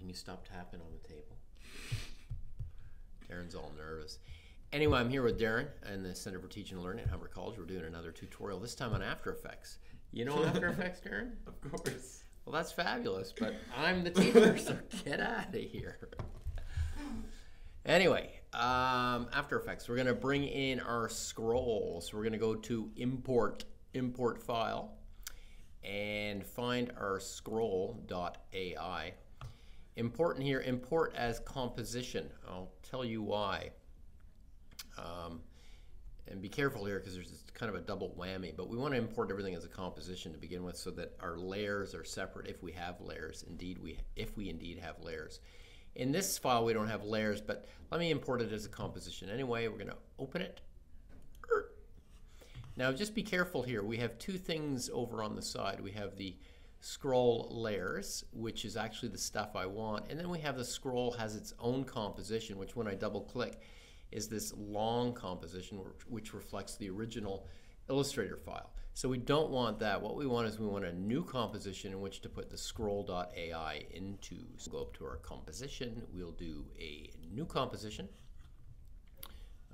can you stop tapping on the table? Darren's all nervous. Anyway, I'm here with Darren in the Center for Teaching and Learning at Humber College. We're doing another tutorial, this time on After Effects. You know After Effects, Darren? Of course. Well, that's fabulous, but I'm the teacher, so get out of here. Anyway, After Effects, we're going to bring in our scroll. So we're going to go to Import File, and find our scroll.ai. Important here, import as composition. I'll tell you why. And be careful here because there's kind of a double whammy, but we want to import everything as a composition to begin with so that our layers are separate if we have layers. If we indeed have layers. In this file we don't have layers, but let me import it as a composition. Anyway, we're going to open it. Now just be careful here. We have two things over on the side. We have the scroll layers, which is actually the stuff I want, and then we have the scroll has its own composition, which when I double click is this long composition which reflects the original Illustrator file. So we don't want that. What we want is we want a new composition in which to put the scroll.ai into. So go up to our composition. We'll do a new composition.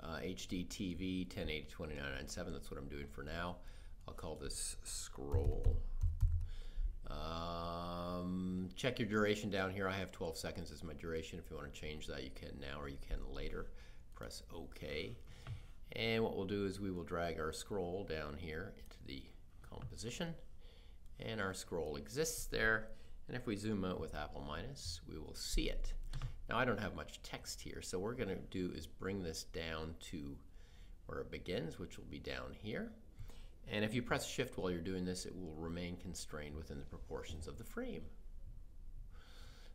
HDTV 1080-2997, that's what I'm doing for now. I'll call this scroll. Check your duration down here. I have 12 seconds as my duration. If you want to change that, you can now or you can later. Press OK. And what we'll do is we will drag our scroll down here into the composition. And our scroll exists there. And if we zoom out with Apple minus, we will see it. Now I don't have much text here, so what we're going to do is bring this down to where it begins, which will be down here. And if you press Shift while you're doing this, it will remain constrained within the proportions of the frame.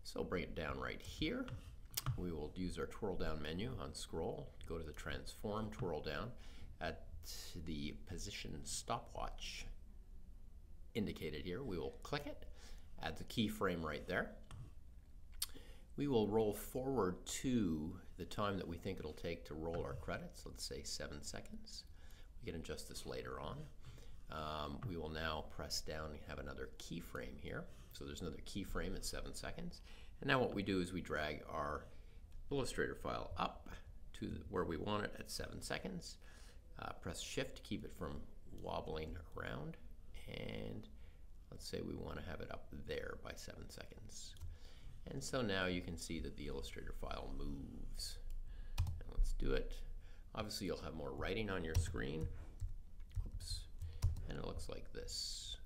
So bring it down right here. We will use our twirl down menu on scroll, go to the transform, twirl down at the position stopwatch indicated here. We will click it, add the keyframe right there. We will roll forward to the time that we think it'll take to roll our credits, let's say 7 seconds. We can adjust this later on. We will now press down and have another keyframe here. So there's another keyframe at 7 seconds. And now what we do is we drag our Illustrator file up to where we want it at 7 seconds. Press Shift to keep it from wobbling around. And let's say we want to have it up there by 7 seconds. And so now you can see that the Illustrator file moves. And let's do it. Obviously you'll have more writing on your screen. Oops. And it looks like this.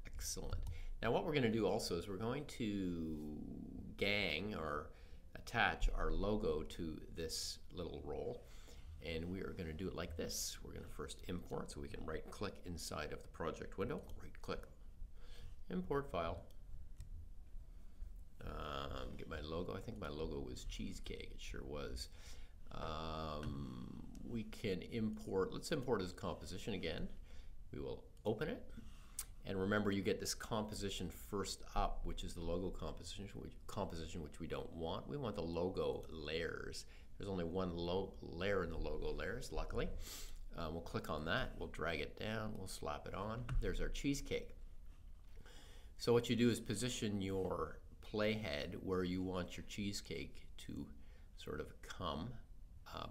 Excellent. Now what we're going to do also is we're going to gang or attach our logo to this little roll. And we are going to do it like this. We're going to first import, so we can right click inside of the project window. Right click, import file. Get my logo. I think my logo was cheesecake. It sure was. We can import. Let's import as a composition again. We will open it. And remember, you get this composition first up, which is the logo composition which we don't want. We want the logo layers. There's only one layer in the logo layers, luckily. We'll click on that. We'll drag it down. We'll slap it on. There's our cheesecake. So what you do is position your playhead where you want your cheesecake to sort of come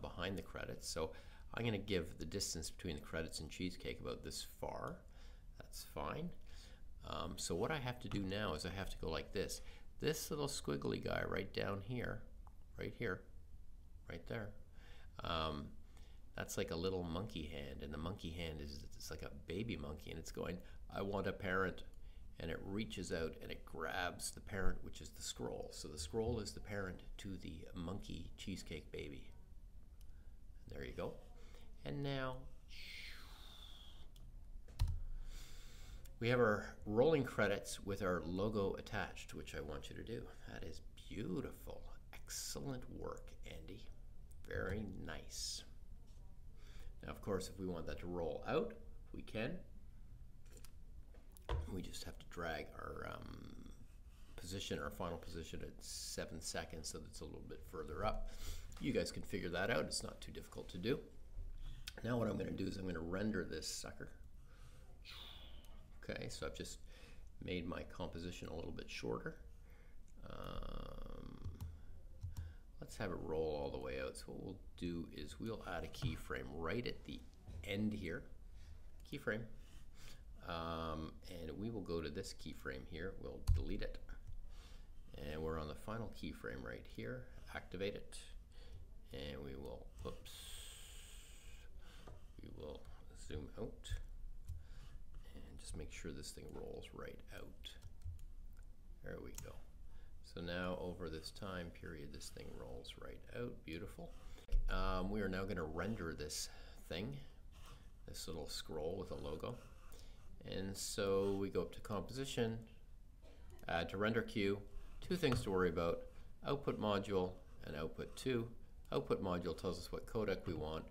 behind the credits. So I'm going to give the distance between the credits and cheesecake about this far. That's fine. So what I have to do now is I have to go like this. This little squiggly guy right down here, right there. That's like a little monkey hand, and the monkey hand it's like a baby monkey, and it's going, I want a parent. And it reaches out and it grabs the parent, which is the scroll. So the scroll is the parent to the monkey cheesecake baby. There you go. And now we have our rolling credits with our logo attached, which I want you to do. That is beautiful. Excellent work, Andy. Very nice. Now, of course, if we want that to roll out, we can. We just have to drag our position, our final position at 7 seconds so that it's a little bit further up. You guys can figure that out. It's not too difficult to do. Now what I'm going to do is I'm going to render this sucker. Okay, so I've just made my composition a little bit shorter. let's have it roll all the way out. So what we'll do is we'll add a keyframe right at the end here. Keyframe. And we will go to this keyframe here. We'll delete it. And we're on the final keyframe right here. Activate it. And we will, whoops, we will zoom out and just make sure this thing rolls right out. There we go. So now over this time period, this thing rolls right out. Beautiful. We are now going to render this thing, this little scroll with a logo. And so we go up to Composition, Add to Render Queue. Two things to worry about: Output Module and Output 2. Output Module tells us what codec we want.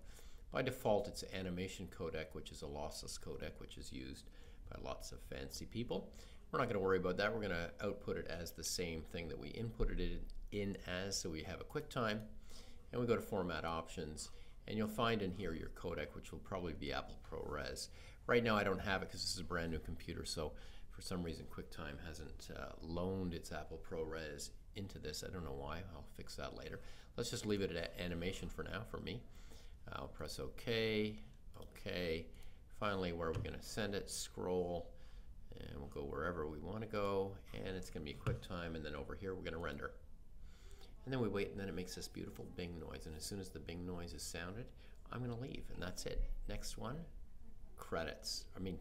By default, it's animation codec, which is a lossless codec, which is used by lots of fancy people. We're not going to worry about that. We're going to output it as the same thing that we inputted it in as, so we have a QuickTime. And we go to Format Options, and you'll find in here your codec, which will probably be Apple ProRes. Right now I don't have it because this is a brand new computer, so for some reason QuickTime hasn't loaned its Apple ProRes into this. I don't know why. I'll fix that later. Let's just leave it at animation for now for me. I'll press OK, OK. Finally, where are we going to send it? Scroll, and we'll go wherever we want to go, and it's going to be QuickTime, and then over here we're going to render. And then we wait, and then it makes this beautiful bing noise, and as soon as the bing noise is sounded, I'm going to leave, and that's it. Next one,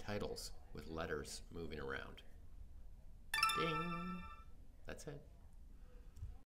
titles with letters moving around. Ding! That's it.